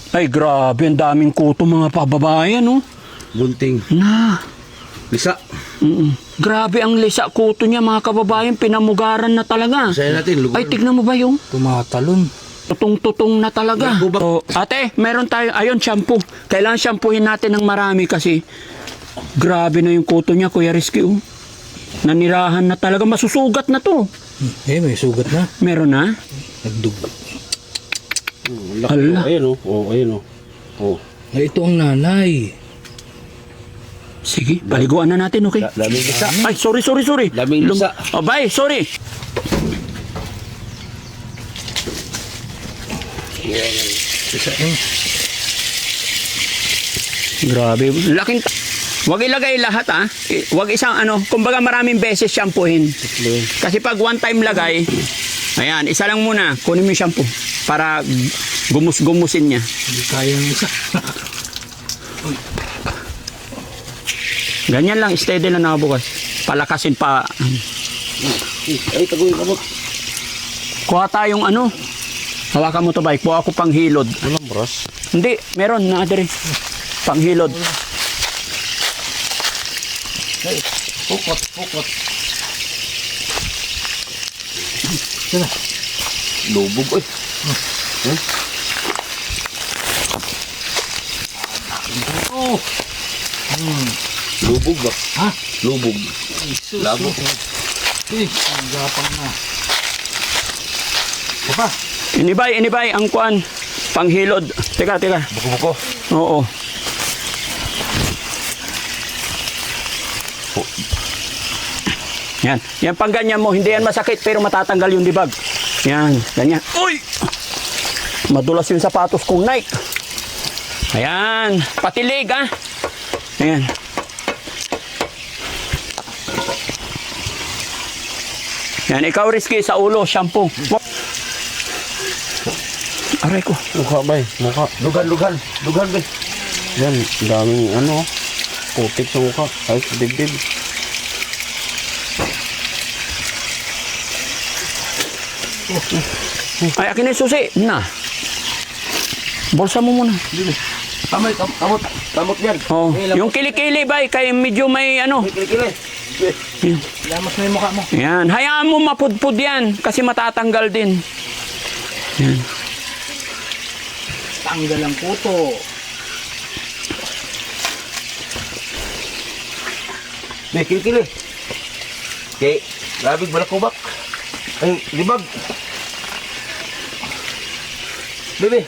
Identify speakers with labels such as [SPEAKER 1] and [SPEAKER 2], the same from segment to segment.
[SPEAKER 1] Ay, grabe. Ang daming kuto mga pababayan, no?
[SPEAKER 2] Bunting.
[SPEAKER 1] Na.
[SPEAKER 2] Lisa.
[SPEAKER 1] Grabe ang lisa kuto niya, mga kababayan. Pinamugaran na talaga.
[SPEAKER 2] Sa'yo natin, lugar.
[SPEAKER 1] Ay, tignan mo ba yung?
[SPEAKER 3] Tumatalon.
[SPEAKER 1] Tutong-tutong na talaga. So, ate, meron tayo, ayun, shampoo. Kailangan shampoohin natin ng marami kasi grabe na yung kuto niya, Kuya Rizky, oh. Nanirahan na talaga. Masusugat na to.
[SPEAKER 3] May sugat na.
[SPEAKER 1] Meron na?
[SPEAKER 3] Nagdugo.
[SPEAKER 2] Laki.
[SPEAKER 1] Ala.
[SPEAKER 2] Ayun, ayun, oh.
[SPEAKER 3] Ay, ito ang nanay.
[SPEAKER 1] Sige, paliguan na natin, okay?
[SPEAKER 2] Daming lisa.
[SPEAKER 1] Ay, sorry.
[SPEAKER 2] Daming lisa.
[SPEAKER 1] Oh, bye, sorry.
[SPEAKER 3] Isa eh.
[SPEAKER 1] Grabe, laking Wag ilagay lahat, ah. Wag isang kumbaga maraming beses shampoohin. Kasi pag one time lagay, ayan, isa lang muna, kunin mo yung shampoo para gumus-gumusin niya.
[SPEAKER 3] Hindi kaya ng isa.
[SPEAKER 1] Ganyan lang, steady lang nakabukas. Palakasin pa.
[SPEAKER 2] Ay, tagoy ka mo.
[SPEAKER 1] Kuha tayong hawakan mo to, bike. Kuha ako panghilod.
[SPEAKER 2] Walang bros.
[SPEAKER 1] Hindi, meron na dire. Panghilod.
[SPEAKER 3] Ay, pukot. Sila.
[SPEAKER 2] Lubog, ay.
[SPEAKER 3] Oh.
[SPEAKER 2] Lubog ba?
[SPEAKER 3] Ha?
[SPEAKER 2] Lubog. Labo.
[SPEAKER 3] Ang gapang na. Papa.
[SPEAKER 1] Inibay, ang kuan. Panghilod. Teka.
[SPEAKER 2] Buko-buko.
[SPEAKER 1] Oo. Yan pang ganyan mo, hindi yan masakit pero matatanggal yung dibag. Yan, ganyan. Uy! Madulas yung sapatos kong Nike. Ayan, patilig ah. Ayan. Yan, ikaw Rizky sa ulo, shampoo. Aray ko.
[SPEAKER 2] Mukha ba eh? Mukha. Lugan ba? Yan, daming putik sa mukha. Ay, dibdib.
[SPEAKER 1] Ay, akin na yung susi. Na. Bolsa mo muna.
[SPEAKER 2] Kamot yan.
[SPEAKER 1] Oh, yung kilikili ba, kay medyo may
[SPEAKER 2] Kili-kili.
[SPEAKER 3] Lamas na yung mukha mo.
[SPEAKER 1] Yan, hayaan mo mapudpud yan kasi matatanggal din. Yan.
[SPEAKER 3] Tanggal ang puto.
[SPEAKER 2] May kili-kili. Okay, labig balakubak. Ay, libag. Bebe.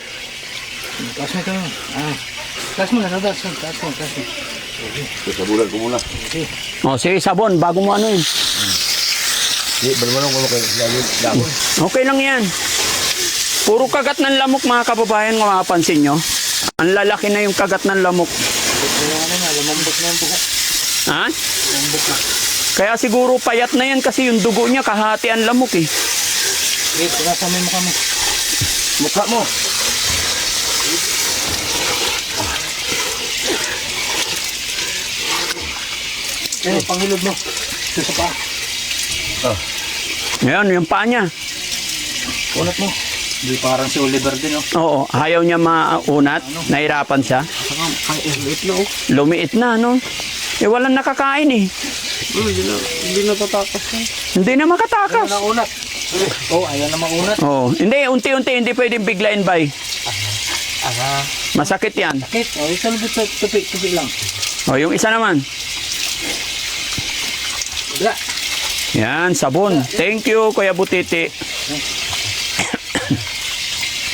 [SPEAKER 3] Taas mo ito. Taas mo.
[SPEAKER 2] Sabulan ko muna.
[SPEAKER 1] O, sige, sabon, bago mo yun.
[SPEAKER 2] Balmalong ko kayo. Labo.
[SPEAKER 1] Okay lang yan. Puro kagat ng lamok, mga kababayan, kung mapapansin nyo. Ang lalaki na yung kagat ng lamok.
[SPEAKER 3] Lumambot na yung buka.
[SPEAKER 1] Ha?
[SPEAKER 3] Lumambot na.
[SPEAKER 1] Kaya siguro payat na yan kasi yung dugo niya kahati ang lamok eh.
[SPEAKER 3] Wait, nasa mo yung mukha mo.
[SPEAKER 2] Mukha mo.
[SPEAKER 3] Panghilod mo. Ito sa paa.
[SPEAKER 1] Ngayon, yung paa niya.
[SPEAKER 3] Unat mo. Hindi parang si Oliver din, oh.
[SPEAKER 1] Oo, ayaw niya maunat. Nahirapan siya.
[SPEAKER 2] Liit na
[SPEAKER 1] Lumiit na, no? Eh, walang nakakain eh.
[SPEAKER 2] Hindi na tatakas na.
[SPEAKER 1] Hindi na makatakas.
[SPEAKER 3] Ayaw na unat. Oh, ayaw na maunat.
[SPEAKER 1] Oo. Hindi, unti-unti, hindi pwedeng biglain bay. Masakit yan.
[SPEAKER 3] Sakit. Oh, isa lang dito. Tupi lang.
[SPEAKER 1] O, yung isa naman.
[SPEAKER 3] Wala.
[SPEAKER 1] Yan, sabon. Thank you, Kuya Butiti.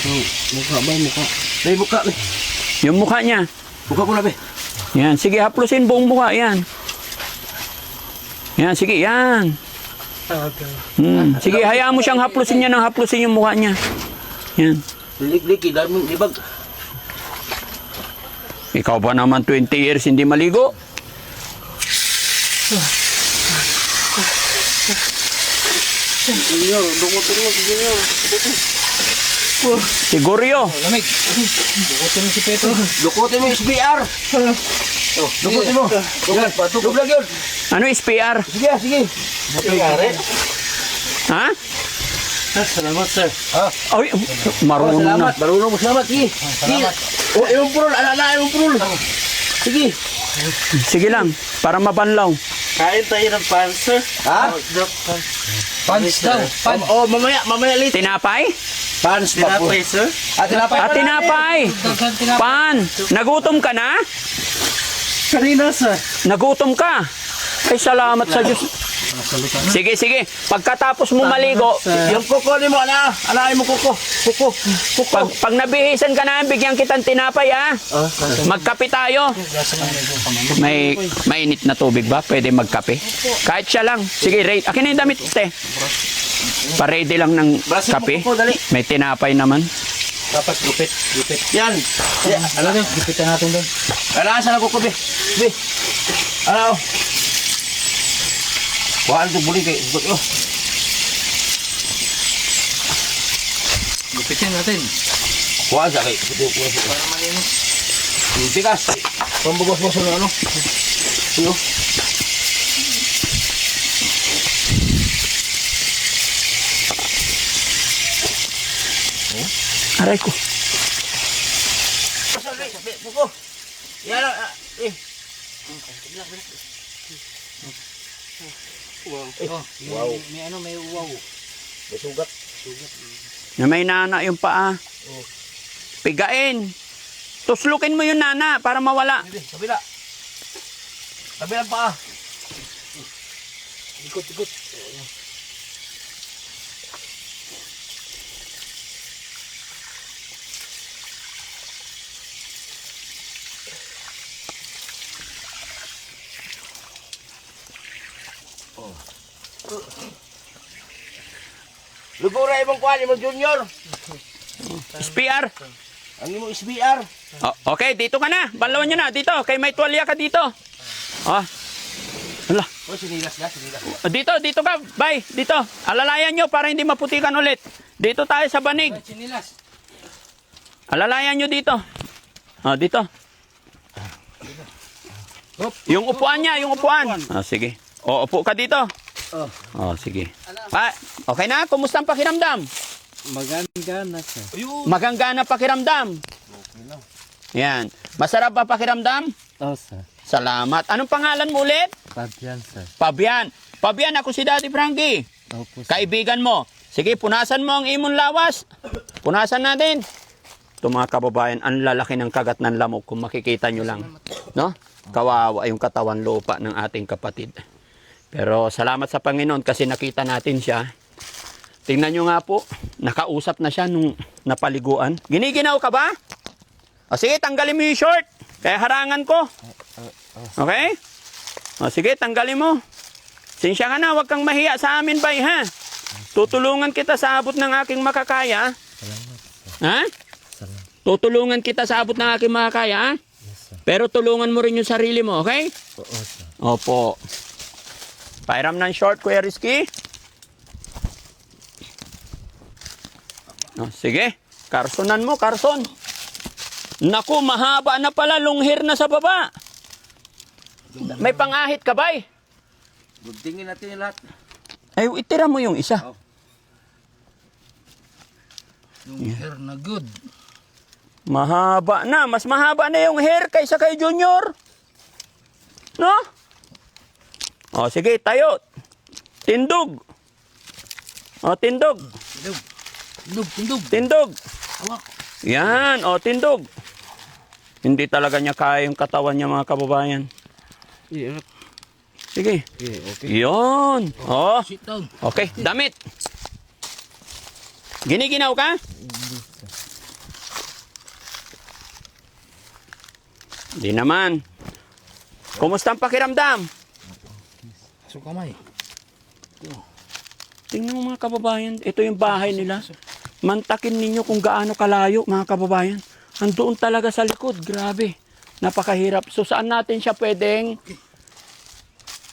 [SPEAKER 2] Mukha ba? Mukha. May mukha.
[SPEAKER 1] Yung mukha niya.
[SPEAKER 2] Mukha ko na be.
[SPEAKER 1] Yan, sige, haplusin buong mukha. Yan. Yan, sige, yan. Sige, hayaan mo siyang haplusin niya ng haplusin yung mukha niya. Yan.
[SPEAKER 2] Lik-liki. Daming libag.
[SPEAKER 1] Ikaw ba naman 20 years hindi maligo?
[SPEAKER 2] Senyor, dumotin mo. Senyor.
[SPEAKER 1] Siguryo.
[SPEAKER 3] Lamig. Bukutin mo si Petro.
[SPEAKER 2] Dukotin mo yung SBR. Dukotin mo. Duglag yun.
[SPEAKER 1] Ano SPR?
[SPEAKER 2] Sige.
[SPEAKER 1] Ha?
[SPEAKER 3] Salamat, sir.
[SPEAKER 1] Ay, marunong na.
[SPEAKER 2] Marunong mo, salamat. Sige. Sige. O, yung purol. Ala, yung purol. Sige.
[SPEAKER 1] Sige lang, para mabanlaw.
[SPEAKER 3] Kain tayo ng pan, sir.
[SPEAKER 2] Ha?
[SPEAKER 3] Pans daw.
[SPEAKER 2] Oh, mamaya ulit.
[SPEAKER 1] Tinapay?
[SPEAKER 2] Pans pa po.
[SPEAKER 3] Tinapay, sir.
[SPEAKER 2] Tinapay.
[SPEAKER 1] At tinapay. Pan, nagutom ka na?
[SPEAKER 3] Kanina, sir.
[SPEAKER 1] Nagutom ka? Ay, salamat sa Diyos. Sige, sige. Pagkatapos mo maligo,
[SPEAKER 2] Yung kuko ni mo, alaay mo kuko. Kuko.
[SPEAKER 1] pag nabihisan ka na, bigyan kitang tinapay, ha? Magkape tayo. May mainit na tubig ba? Pwede magkape? Kahit siya lang. Sige, ready. Akin na yung damit, te. Pa-ready lang ng kape. May tinapay naman.
[SPEAKER 3] Dapat gupit.
[SPEAKER 2] Yan.
[SPEAKER 3] Alam nyo, gupitan natin doon.
[SPEAKER 2] Alaan sa kuko, be. Be. Alaw. Wala ito buli kay.
[SPEAKER 3] Gupitin natin.
[SPEAKER 2] Wala sa kay.
[SPEAKER 3] Para malinis.
[SPEAKER 2] Tikas. Pambugos mo sa ano. Ano?
[SPEAKER 1] Aray ko.
[SPEAKER 2] Kuko. Yan. Eh.
[SPEAKER 3] Wow. May ano, may wow.
[SPEAKER 2] May sugat.
[SPEAKER 1] Na may nana yung paa. Pigain. Tuslukin mo yung nana para mawala.
[SPEAKER 2] Hindi, kabila. Kabilang paa. Ikot. Lugura ibang kuhan, ibang junior.
[SPEAKER 1] SPR.
[SPEAKER 2] Ang imo SBR.
[SPEAKER 1] Oh, okay, dito ka na. Banlawan nyo na. Dito. Kay may tuwalya ka dito. Oh. Hala.
[SPEAKER 2] O, sinilas na.
[SPEAKER 1] Dito ka. Bye. Dito. Alalayan nyo para hindi maputikan ulit. Dito tayo sa banig.
[SPEAKER 3] Chinilas.
[SPEAKER 1] Alalayan nyo dito. Oh, dito. Yung upuan niya, yung upuan. Oh, sige. O, upo ka dito. Oh, sige. Okay na? Kumusta ang pakiramdam?
[SPEAKER 3] Maganda na, sir.
[SPEAKER 1] Maganda pakiramdam. Yan. Masarap ba pakiramdam?
[SPEAKER 3] Oh, sir.
[SPEAKER 1] Salamat. Anong pangalan mo ulit?
[SPEAKER 3] Fabian, sir.
[SPEAKER 1] Pabian. Pabian, ako si Daddy Frankie.
[SPEAKER 3] Opo, sir.
[SPEAKER 1] Kaibigan mo. Sige, punasan mo ang imong lawas. Punasan natin. Ito mga kababayan, ang lalaki ng kagat ng lamok kung makikita nyo lang. No? Kawawa yung katawan lupa ng ating kapatid. Pero salamat sa Panginoon kasi nakita natin siya. Tingnan nyo nga po, nakausap na siya nung napaliguan. Giniginaw ka ba? O sige, tanggalin mo yung short. Kaya harangan ko. Okay? O sige, tanggalin mo. Sinsya ka na, huwag kang mahiya sa amin, bay, ha? Tutulungan kita sa abot ng aking makakaya. Ha? Tutulungan kita sa abot ng aking makakaya, ha? Pero tulungan mo rin yung sarili mo, okay?
[SPEAKER 3] Oo, sir.
[SPEAKER 1] Opo. Pairam ng short, Kuya Rizky. Sige, karsonan mo, karson. Naku, mahaba na pala, lunghir na sa baba. May pangahit ka, bay?
[SPEAKER 2] Tingin natin yung lahat.
[SPEAKER 1] Ay, itira mo yung isa.
[SPEAKER 3] Yung hair na good.
[SPEAKER 1] Mahaba na, mas mahaba na yung hair kaysa kay Junior. No? O, sige, tayo. Tindog. O, tindog. Tindog. Yan, o, tindog. Hindi talaga niya kaya yung katawan niya, mga kababayan. Sige.
[SPEAKER 2] Okay.
[SPEAKER 1] Yun. O,
[SPEAKER 3] Sit down.
[SPEAKER 1] okay, damit. Giniginaw ka? Di naman. Kumusta ang pakiramdam?
[SPEAKER 3] So kamay.
[SPEAKER 1] Tingnan mo mga kababayan, ito yung bahay nila. Mantakin ninyo kung gaano kalayo, mga kababayan. Andoon talaga sa likod, grabe. Napakahirap. So saan natin siya pwedeng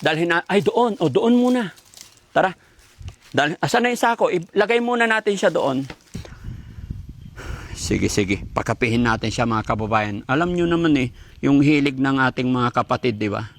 [SPEAKER 1] dalhin na, ay doon, o doon muna. Tara. Asan na yung sako? Ilagay muna natin siya doon. Sige, sige. Pakapihin natin siya, mga kababayan. Alam nyo naman yung hilig ng ating mga kapatid, di ba?